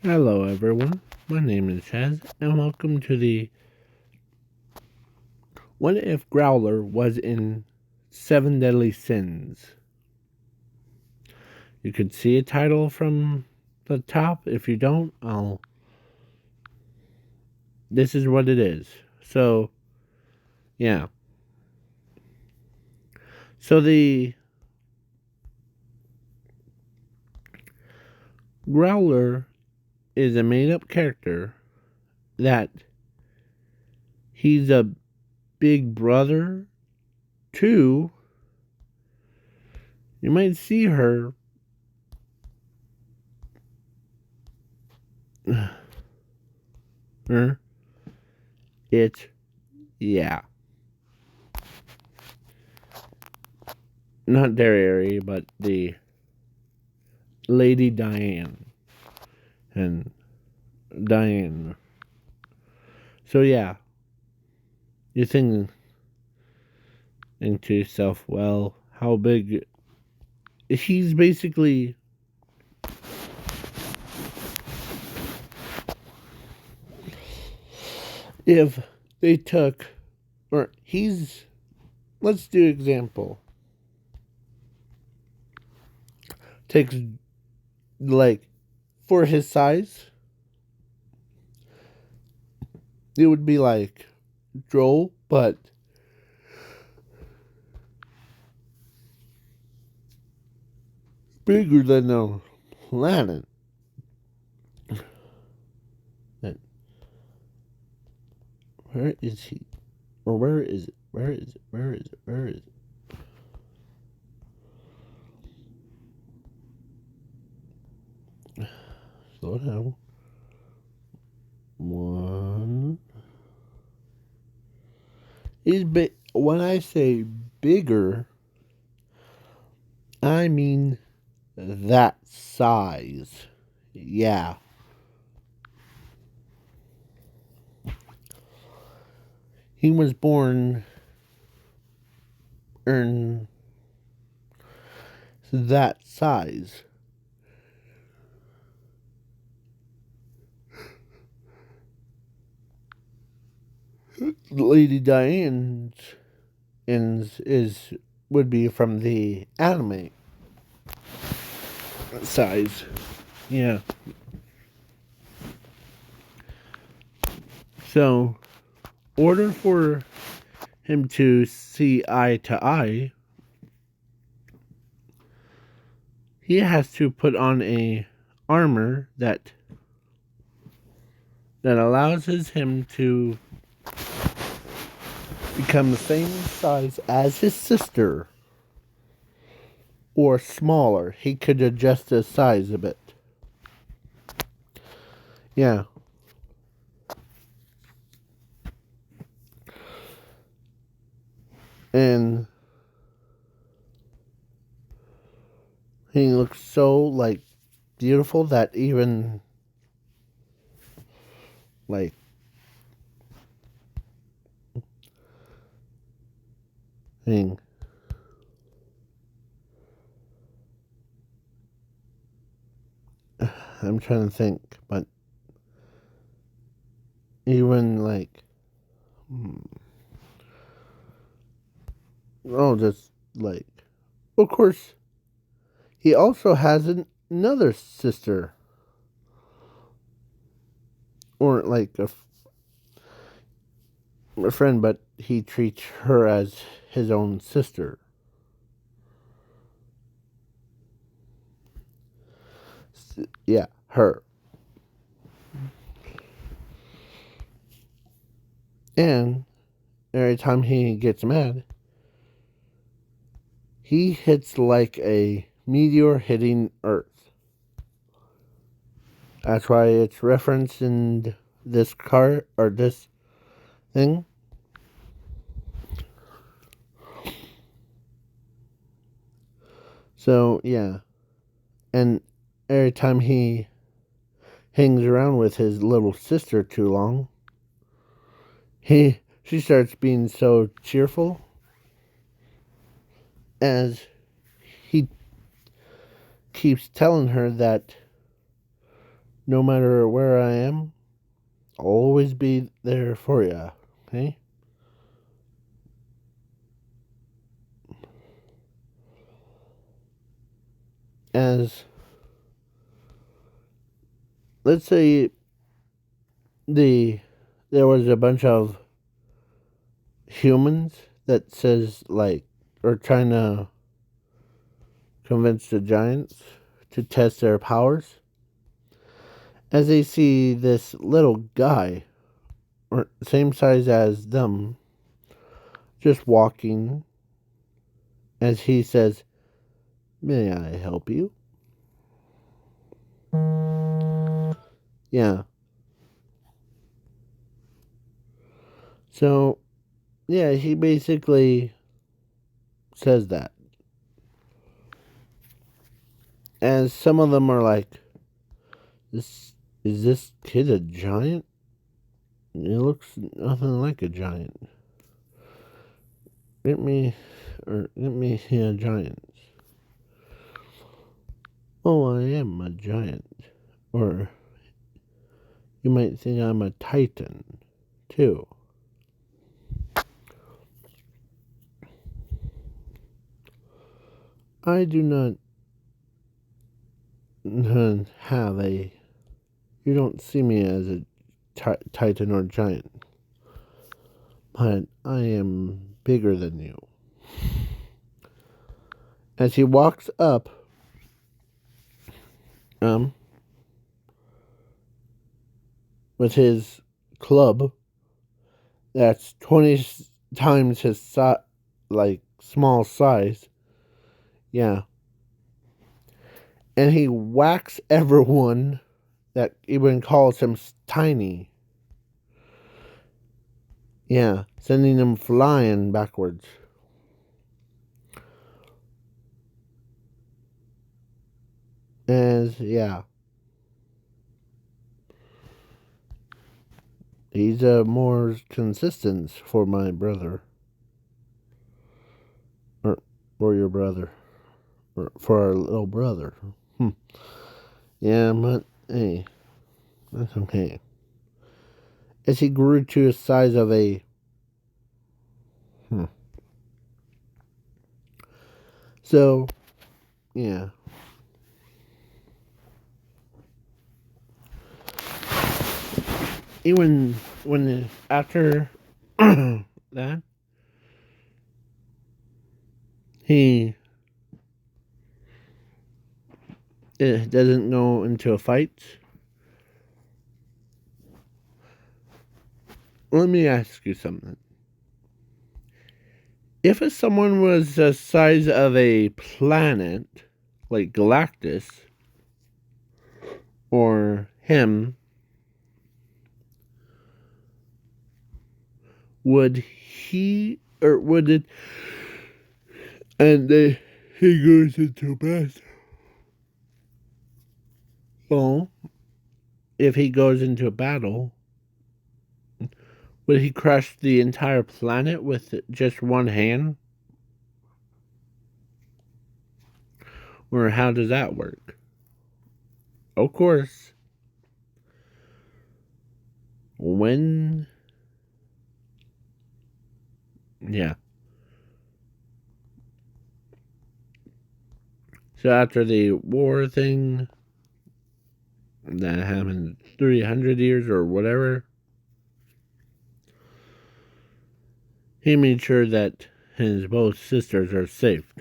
Hello, everyone. My name is Chaz, and welcome to the What If Growler Was in Seven Deadly Sins? You could see a title from the top. If you don't, this is what it is. So, yeah. So, the Growler is a made up character that he's a big brother to. You might see her. Her. It. Yeah. Not Derry, but the Lady Diane. And Diane. So yeah, you think to yourself, well, how big? He's basically if they took or he's let's do example takes like for his size, it would be like Joel, but bigger than a planet. Where is he? Or where is it? Where is it? Where is it? Where is it? Slow down. One. He's big. When I say bigger, I mean that size. Yeah. He was born in that size. Lady Diane's is would be from the anime size. Yeah. So, order for him to see eye to eye, he has to put on a armor that allows him to become the same size as his sister or smaller. He could adjust his size a bit. Yeah. And he looks so like beautiful that even like thing. I'm trying to think, but even like oh, just like of course he also has another sister or like a friend, but he treats her as his own sister. Yeah, her. And every time he gets mad, he hits like a meteor hitting Earth. That's why it's referenced in this car or this thing. So, yeah. And every time he hangs around with his little sister too long, she starts being so cheerful as he keeps telling her that No matter where I am, I'll always be there for you. Okay? As let's say the there was a bunch of humans that says like or trying to convince the giants to test their powers. As they see this little guy, or same size as them, just walking, as he says, "May I help you?" Yeah. So, yeah, he basically says that. As some of them are like, "This is this kid a giant? It looks nothing like a giant. Get me a giant. Oh, I am a giant. Or you might think I'm a titan, too." I do not have a. You don't see me as a titan or giant, but I am bigger than you. As he walks up, um, with his club that's 20 times his small size, yeah, and he whacks everyone that even calls him tiny. Yeah, sending them flying backwards. As yeah, he's more consistent for my brother, or or your brother, or for our little brother. Hmm. Yeah, but hey, that's okay. As he grew to the size of a. Hmm. So yeah, even when after that he doesn't go into a fight. Let me ask you something. If someone was the size of a planet, like Galactus, or him, would he, or would it, and he goes into battle. Well, if he goes into a battle, would he crush the entire planet with just one hand? Or how does that work? Of course, when, yeah. So after the war thing that happened 300 years or whatever, he made sure that his both sisters are safe.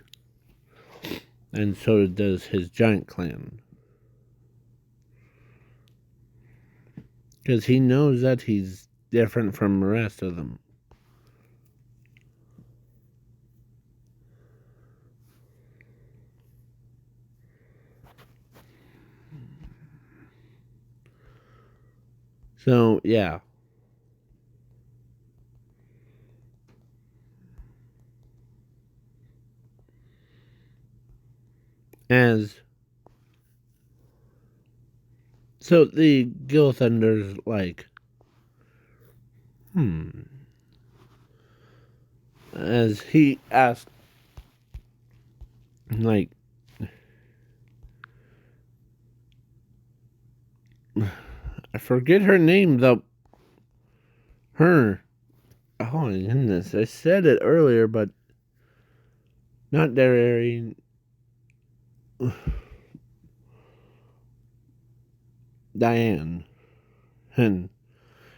And so does his giant clan. Because he knows that he's different from the rest of them. So, yeah. As. So the Gil Thunder's like, as he asked, like, I forget her name, though. Her. Oh my goodness. I said it earlier, but not very. Diane. Hen.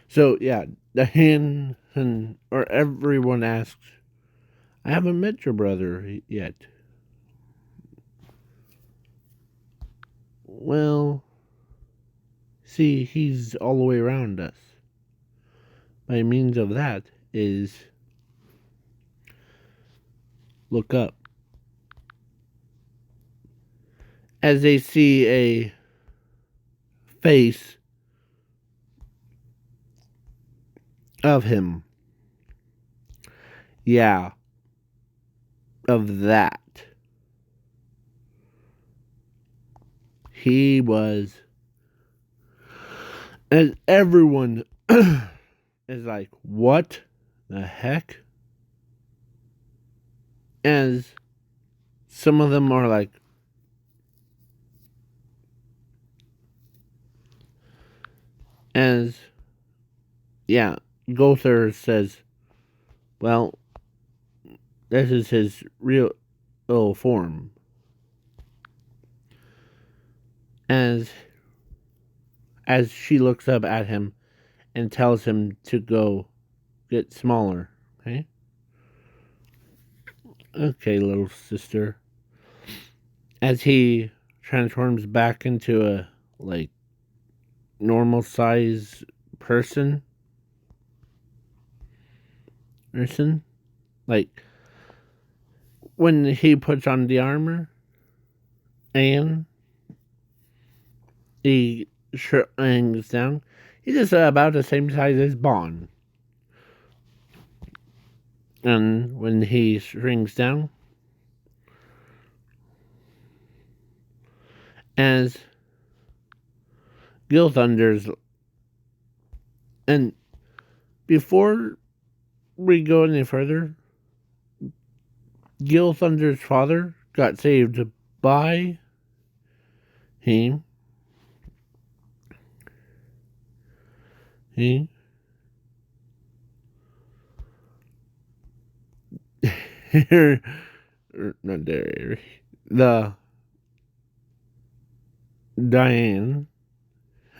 So, yeah. Diane. Hen. Or everyone asks, I haven't met your brother yet. Well, see, he's all the way around us. By means of that is look up. As they see a face of him. Yeah, of that. He was. And everyone is like, what the heck? As some of them are like, as, yeah, Gother says, well, this is his real form. As she looks up at him and tells him to go get smaller. Okay? Okay, little sister. As he transforms back into a, like, normal size person. Like, when he puts on the armor and he shrinks down, he's just about the same size as Bond. And when he shrinks down, as Gil Thunder's, and before we go any further, Gil Thunder's father got saved by him. Not there. The Diane.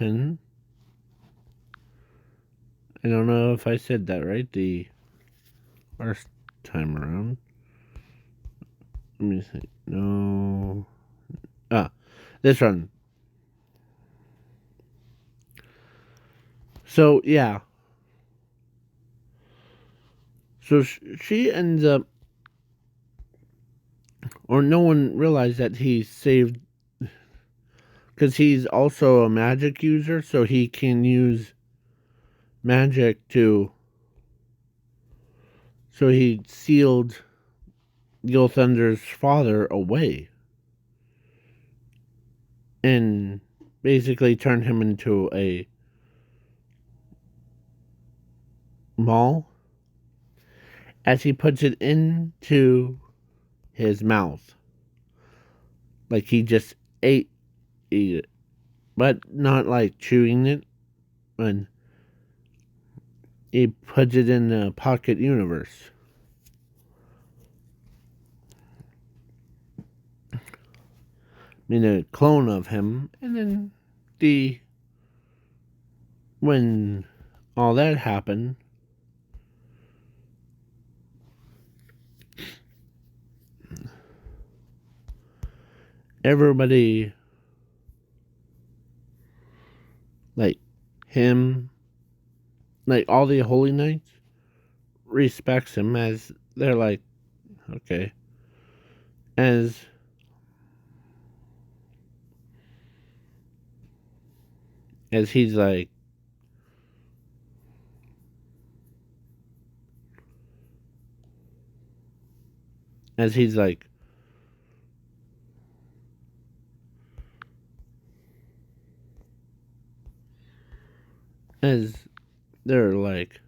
I don't know if I said that right the first time around. Let me see. No. This one. So, yeah. So she ends up, or no one realized that he saved, because he's also a magic user, so he can use magic to, so he sealed Gil Thunder's father away and basically turned him into a mall as he puts it into his mouth. Like he just ate it, but not like chewing it. And he puts it in the pocket universe. I mean, a clone of him, and then when all that happened, everybody, like him, like all the Holy Knights, respects him, as they're like, okay, as he's like, as he's like, as they're like,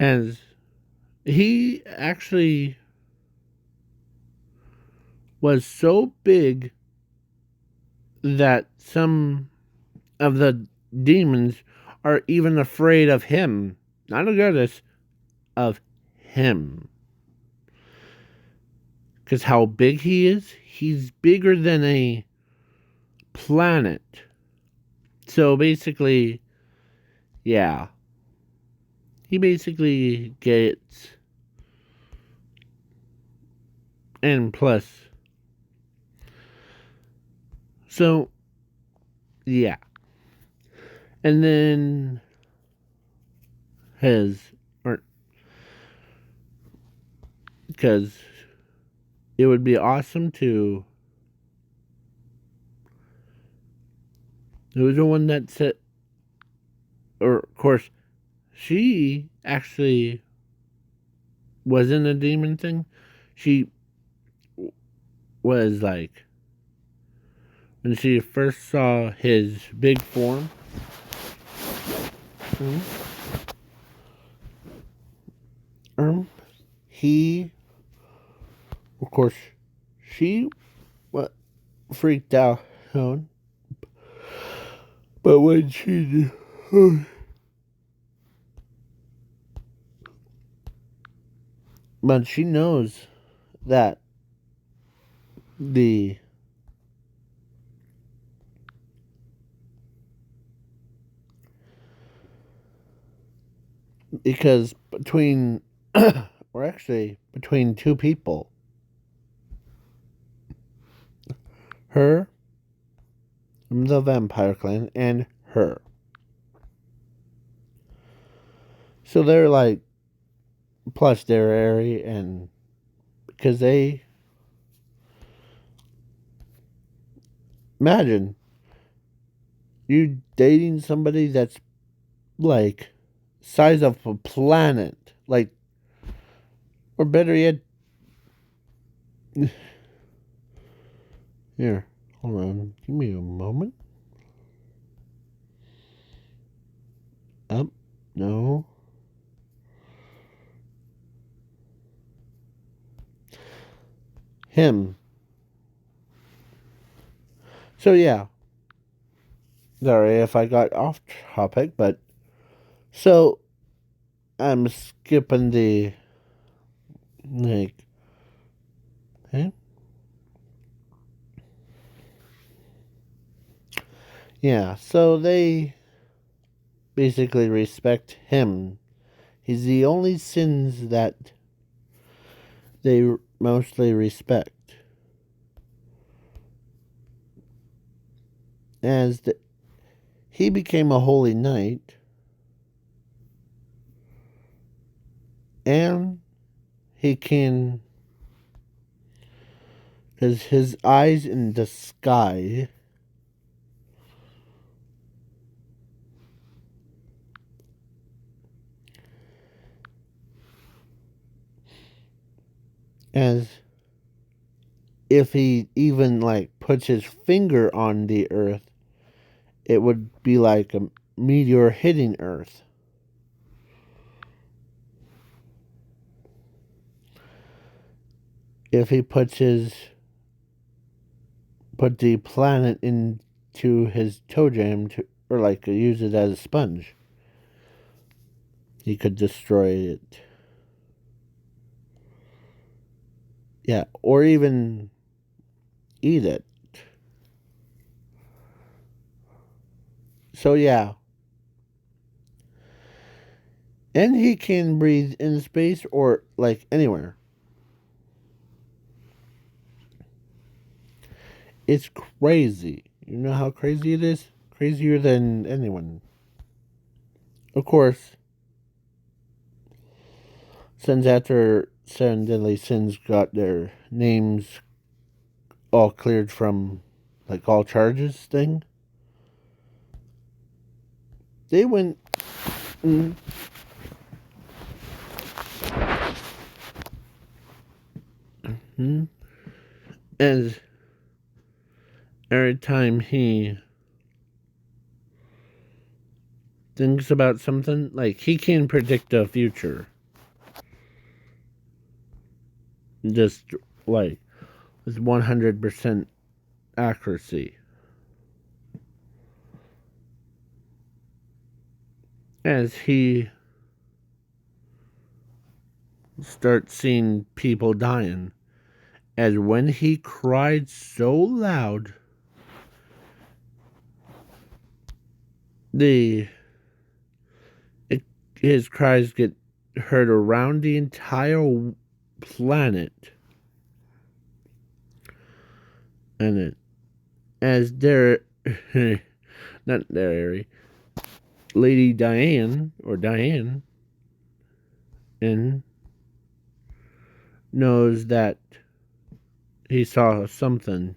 as he actually was so big that some of the demons are even afraid of him. Not of goddess, of him. Because how big he is, he's bigger than a planet. So basically, yeah. He basically gets N plus. So, yeah. And then his, or, because it would be awesome to, there was the one that said, or of course, she actually wasn't a demon thing. She was like, when she first saw his big form, he, of course, she what freaked out. But when she, but she knows that the because between or actually between two people, her, the vampire clan, and her. So they're like, plus they're airy, and because they imagine you dating somebody that's like size of a planet, like, or better yet, here, hold on, give me a moment. Up, no. Him. So yeah. Sorry if I got off topic, but so I'm skipping the like okay? Yeah, so they basically respect him. He's the only sins that they mostly respect. As he became a holy knight, and he can, because his eyes in the sky, as if he even like puts his finger on the earth, it would be like a meteor hitting earth. If he puts the planet into his toe jam to, or like use it as a sponge, he could destroy it. Yeah, or even eat it. So yeah, and he can breathe in space or like anywhere. It's crazy. You know how crazy it is? Crazier than anyone. Of course, since after Seven Deadly Sins got their names all cleared from like all charges thing, they went as every time he thinks about something, like he can predict the future. just like with 100% accuracy. As he starts seeing people dying, as when he cried so loud, the his cries get heard around the entire planet. And it, as there, not there, Lady Diane, or Diane, and knows that he saw something.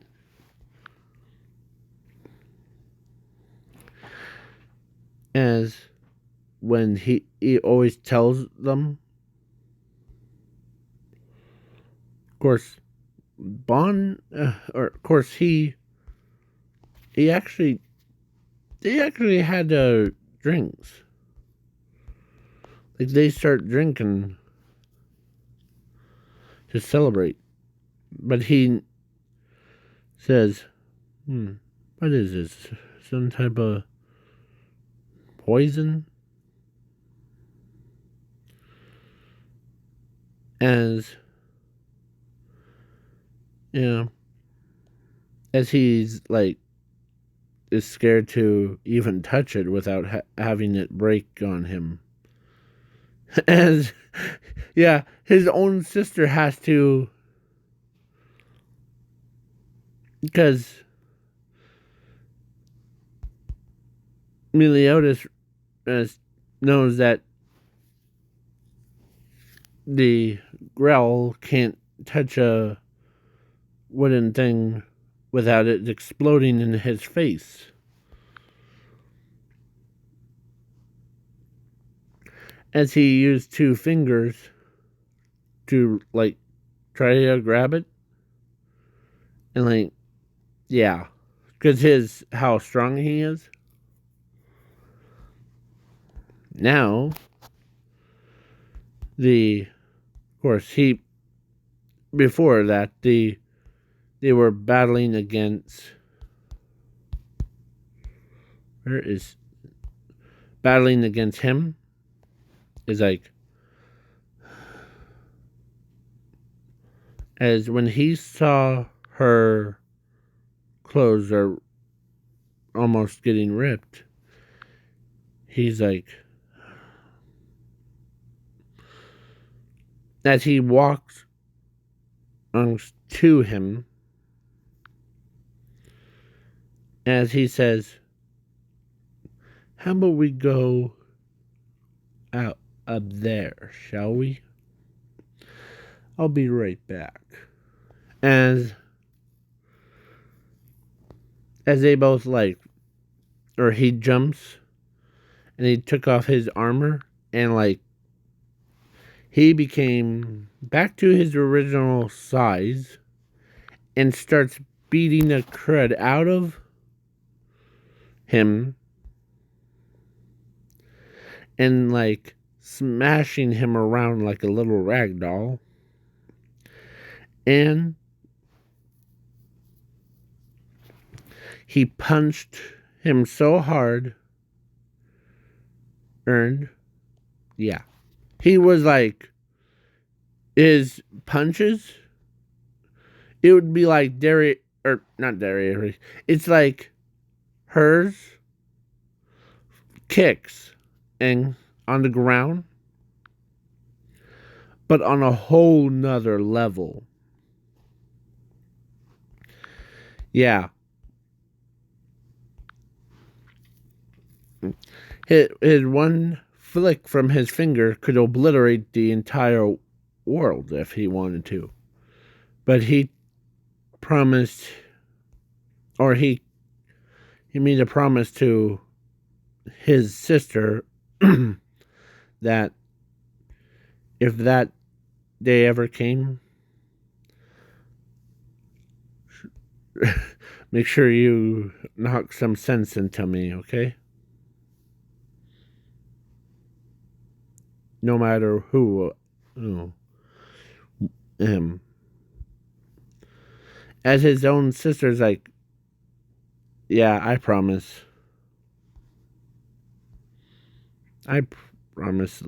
As when he always tells them, of course, of course, he actually had drinks. Like, they start drinking to celebrate. But he says, what is this? Some type of poison? As, as he's like, is scared to even touch it without having it break on him. As, his own sister has to, because Meliodas knows that the Grell can't touch a wooden thing without it exploding in his face. As he used 2 fingers to, like, try to grab it. And, like, because how strong he is. Now, of course, before that, they were battling against, battling against him is like, as when he saw her clothes are almost getting ripped, he's like, as he walks to him, as he says, how about we go out up there, shall we? I'll be right back. As they both, like, or he jumps and he took off his armor and, like, he became back to his original size and starts beating the crud out of him and, like, smashing him around like a little rag doll. And he punched him so hard. He was like, his punches, it would be like not Derry, it's like hers kicks and on the ground, but on a whole nother level. Yeah. His one flick from his finger could obliterate the entire world if he wanted to. But he promised, or he made a promise to his sister that if that day ever came, make sure you knock some sense into me, okay? No matter who, him. As his own sister's like, yeah, I promise. I promise,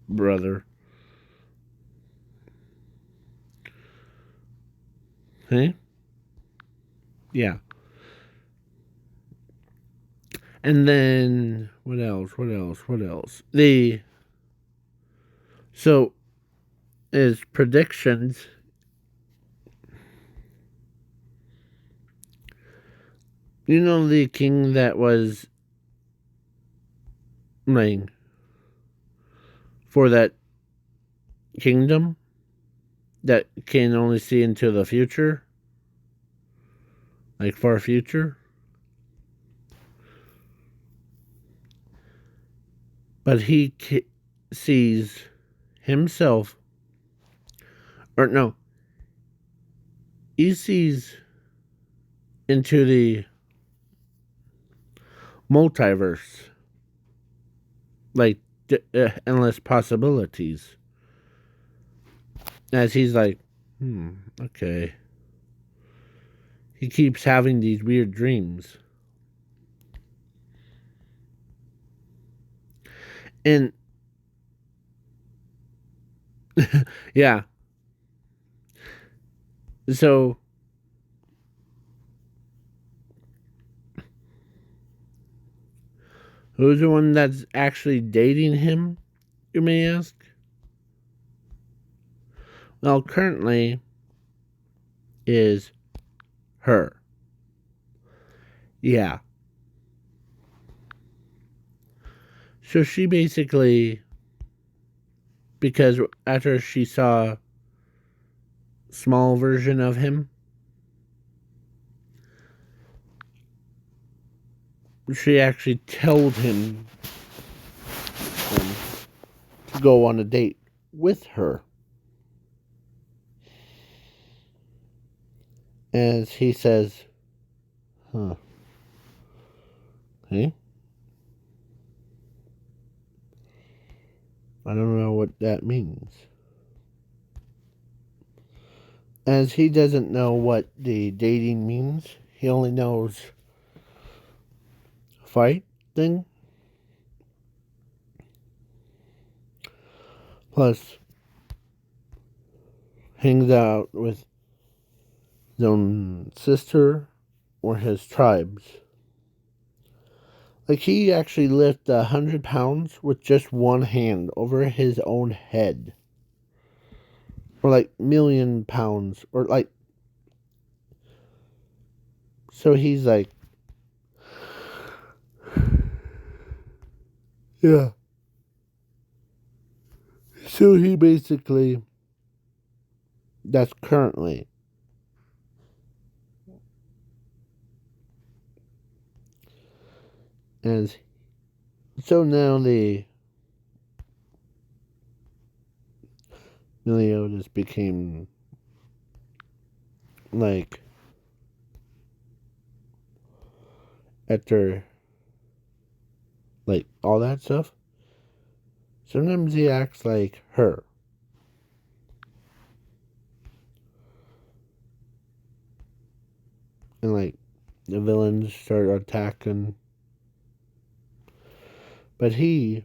brother. Hey? Yeah. And then what else? What else? What else? So his predictions. You know the king that was like for that kingdom that can only see into the future, like far future. But he sees himself, or no, he sees into the multiverse, like endless possibilities. As he's like, okay. He keeps having these weird dreams. And yeah, so who's the one that's actually dating him, you may ask? Well, currently is her. Yeah. So she basically, because after she saw small version of him, she actually told him to go on a date with her. As he says, huh, hey, I don't know what that means. As he doesn't know what the dating means, he only knows fight thing. Plus, hangs out with his own sister or his tribes. Like he actually lifted 100 pounds with just one hand over his own head. Or like million pounds. Or like, so he's like, yeah. So he basically, that's currently. And so now the Meliodas became like after like all that stuff. Sometimes he acts like her. And like the villains start attacking. But he's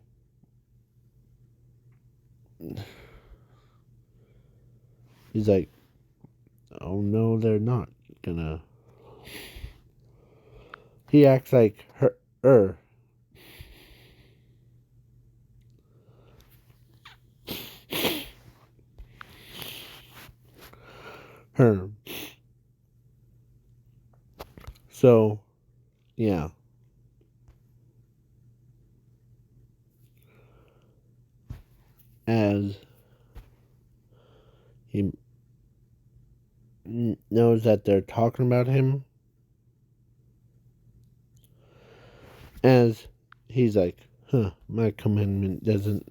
like, oh no, they're not gonna. He acts like her. Her. So, yeah. As he knows that they're talking about him, as he's like, huh, my commandment doesn't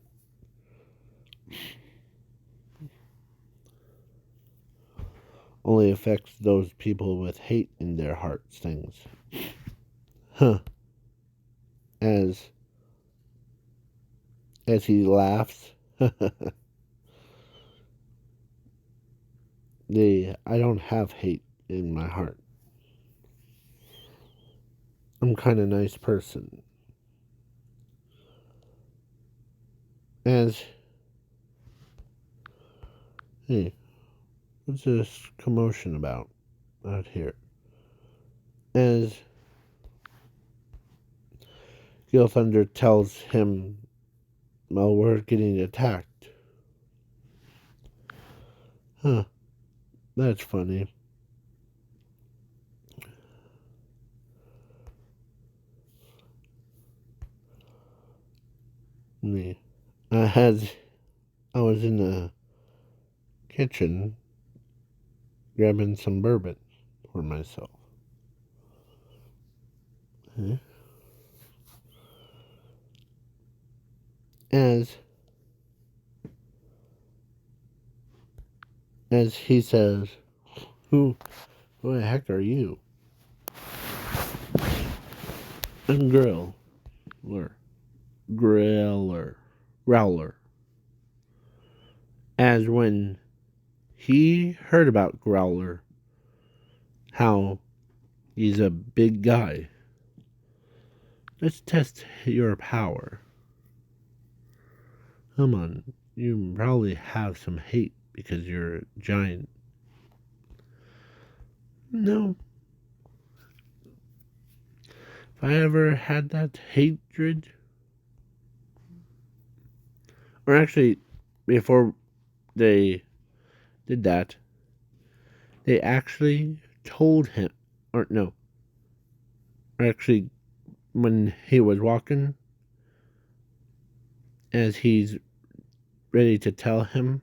only affects those people with hate in their hearts things. Huh. As he laughs. I don't have hate in my heart. I'm kind of nice person. As hey, what's this commotion about out here? As Gil Thunder tells him, well, we're getting attacked. Huh, that's funny. Me. I was in the kitchen grabbing some bourbon for myself. Huh? As he says, who the heck are you? I'm Growler. Growler. As when he heard about Growler, how he's a big guy. Let's test your power. Come on, you probably have some hate because you're a giant. No. If I ever had that hatred, or actually, before they did that, they actually told him, or no, actually, when he was walking, as he's ready to tell him,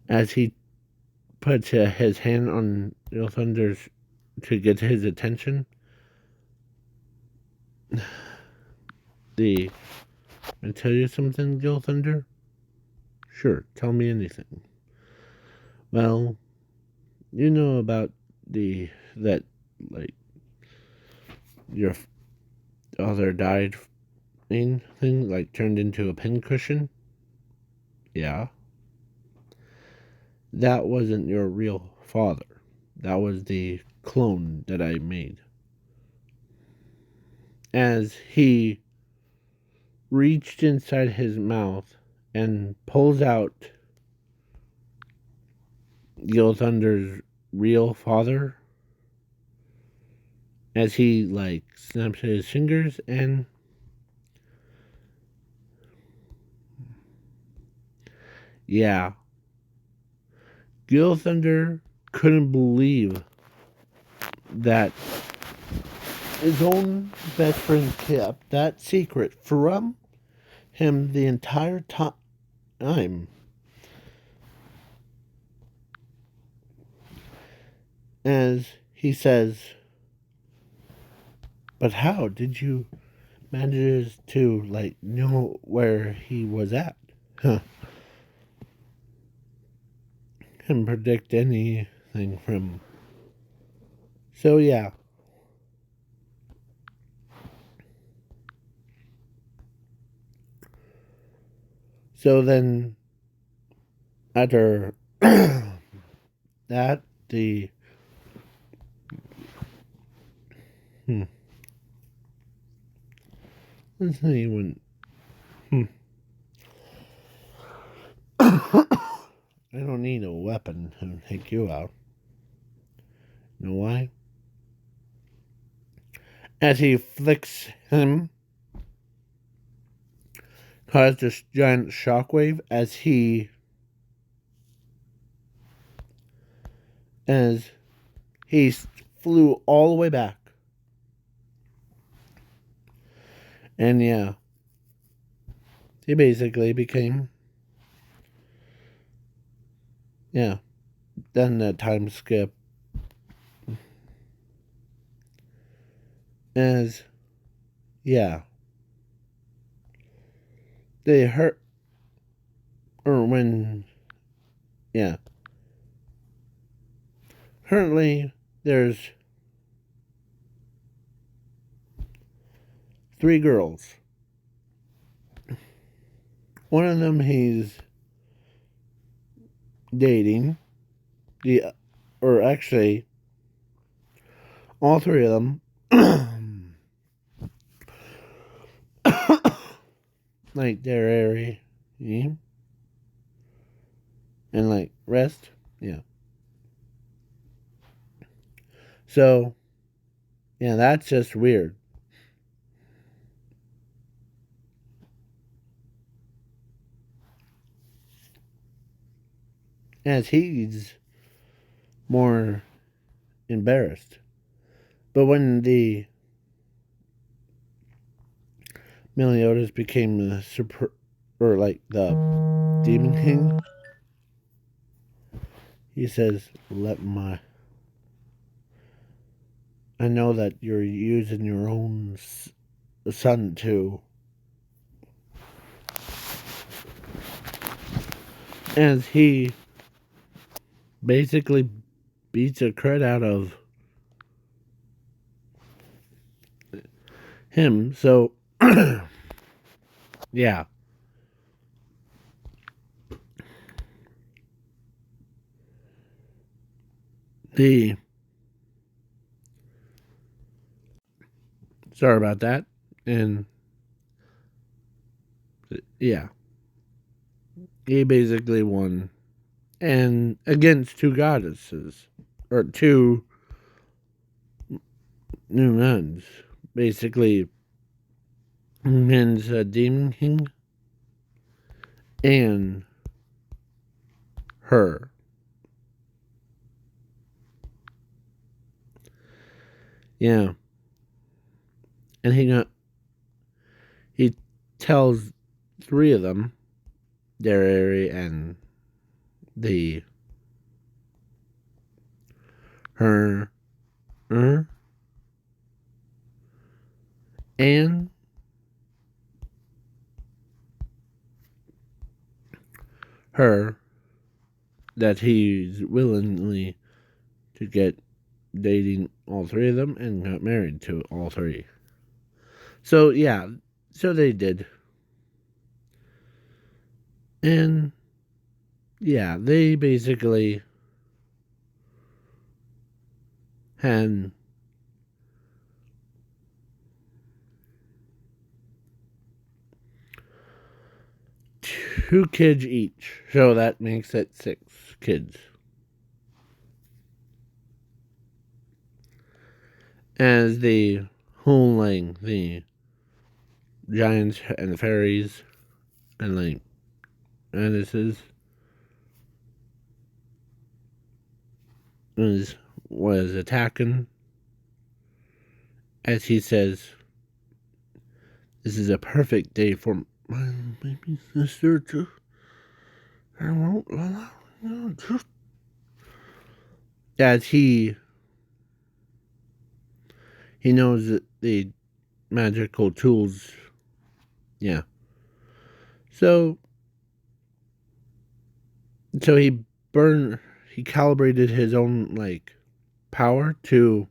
as he puts his hand on Lil Thunder's to get his attention, I tell you something, Lil Thunder? Sure, tell me anything. Well, you know about that, like, your father died thing, like, turned into a pincushion? Yeah. That wasn't your real father. That was the clone that I made. As he reached inside his mouth and pulls out Gil Thunder's real father, as he, like, snaps his fingers, and yeah, Gil Thunder couldn't believe that his own best friend kept that secret from him the entire time. As he says, but how did you manage to, like, know where he was at? Huh. Can predict anything from. So yeah. So then, after that, hmm, let's see when. I don't need a weapon to take you out. You know why? As he flicks him, caused this giant shockwave as he flew all the way back. And yeah, he basically became, yeah, then that time skip. As, yeah, they hurt, or when, yeah. Currently, there's 3 girls. One of them, he's dating the, or actually, all three of them, like their area, yeah, and like rest, yeah. So, yeah, that's just weird. As he's more embarrassed. But when the Meliodas became the super, or like the Demon King, he says, "Let my, I know that you're using your own son to," as he basically beats a crud out of him. So, yeah. The, sorry about that. And, yeah. He basically won. And against two goddesses, or two new nuns. Basically, Min's a Demon King and her. Yeah. And he tells three of them, their area and the her, and her, that he's willingly to get dating all three of them and got married to all three. So yeah, so they did. And yeah, they basically had two kids each. So that makes it 6 kids. As the whole like the giants and the fairies and like Anders's was attacking, as he says, "This is a perfect day for my baby sister to, I won't allow you to," as he knows that the magical tools, yeah. So he he calibrated his own like power to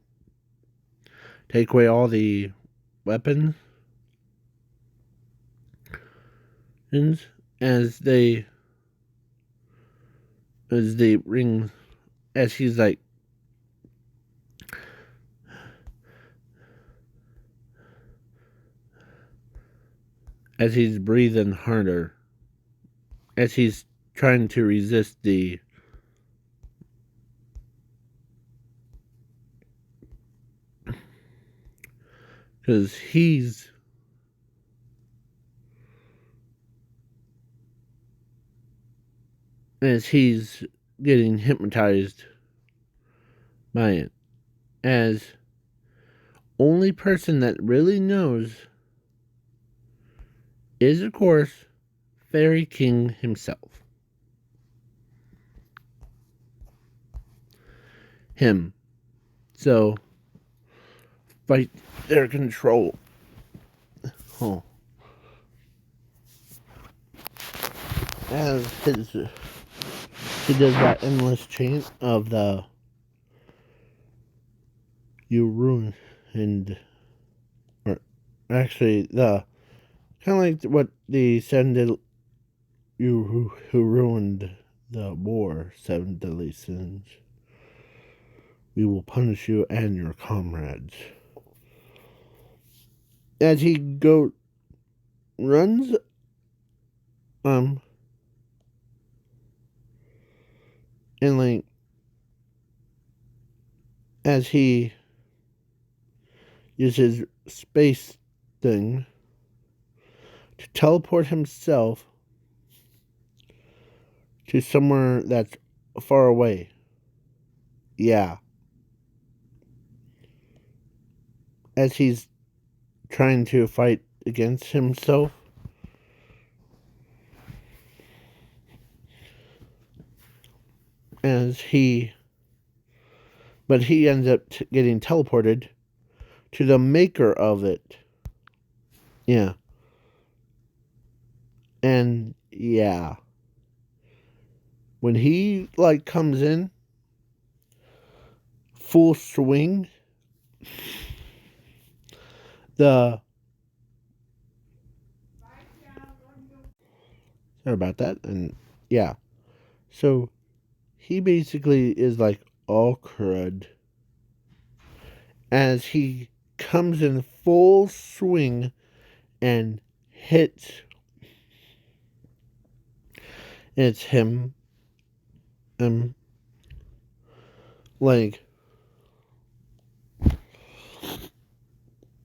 take away all the weapons as they ring, as he's like, as he's breathing harder, as he's trying to resist the, because as he's getting hypnotized by it, as only person that really knows is, of course, Fairy King himself. Him. So, fight their control. Oh. As he does that endless chant of the "you ruin," and, or actually the kind of like what the Sen did, "you who ruined the more 7 deadly sins. We will punish you and your comrades. As he runs, and like, as he uses space thing to teleport himself to somewhere that's far away. Yeah. As he's trying to fight against himself. But he ends up getting teleported to the maker of it. Yeah. And yeah. When he like comes in full swing, sorry about that. And yeah. So he basically is like all crud as he comes in full swing and hits. It's him, like,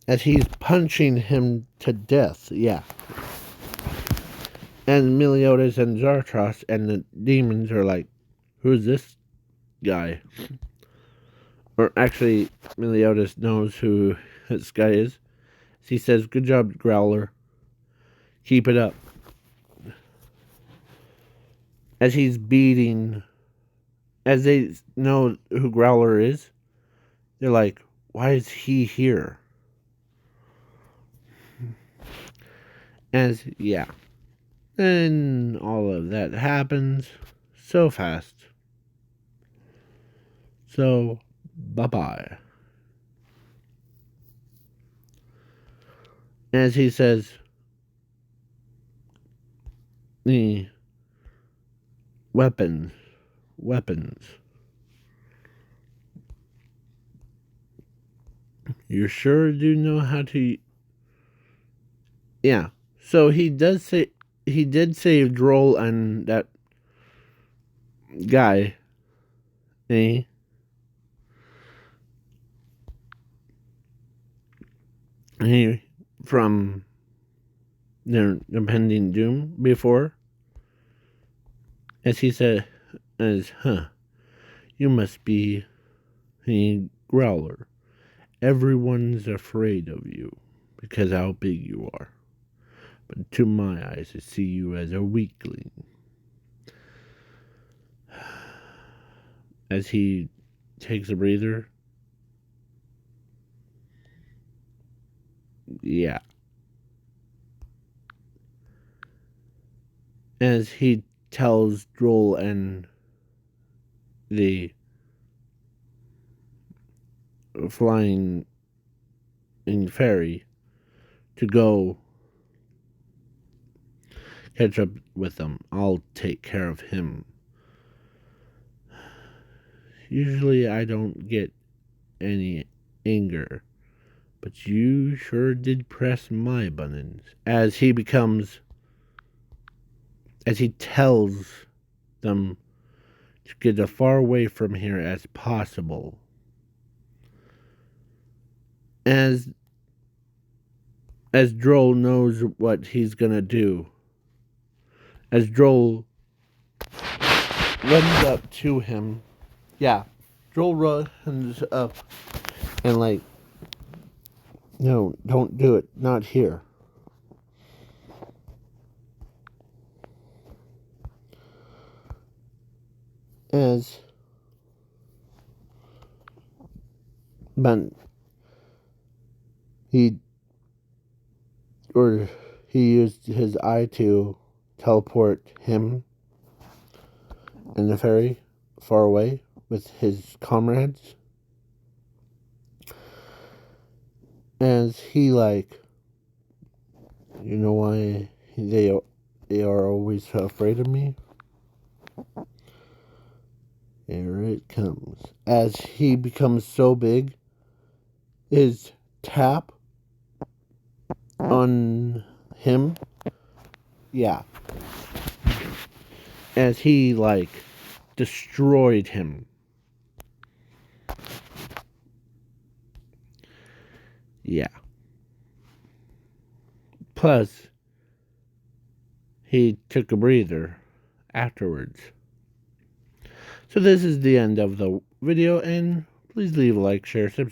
as he's punching him to death. Yeah. And Meliodas and Zartros and the demons are like, who's this guy? Or actually, Meliodas knows who this guy is. He says, good job, Growler. Keep it up. As he's beating, as they know who Growler is, they're like, why is he here? Yeah. And all of that happens so fast. So, bye-bye. As he says, the weapons. You sure do know how to... Yeah. So he did save Droll and that guy, from their impending doom before. As he said, you must be a Growler. Everyone's afraid of you because how big you are. But to my eyes, I see you as a weakling. As he takes a breather. Yeah. As he tells Droll and the flying in fairy to go catch up with them. I'll take care of him. Usually I don't get any anger, but you sure did press my buttons. As he tells them to get as far away from here as possible. As Droll knows what he's gonna do. As Droll runs up to him. Yeah. Droll runs up and like, no, don't do it. Not here. But he used his eye to teleport him and the fairy far away with his comrades. As he like, you know why they are always afraid of me? Here it comes. As he becomes so big, his tap on him, yeah, as he like destroyed him. Yeah. Plus, he took a breather afterwards. So this is the end of the video, and please leave a like, share, subscribe.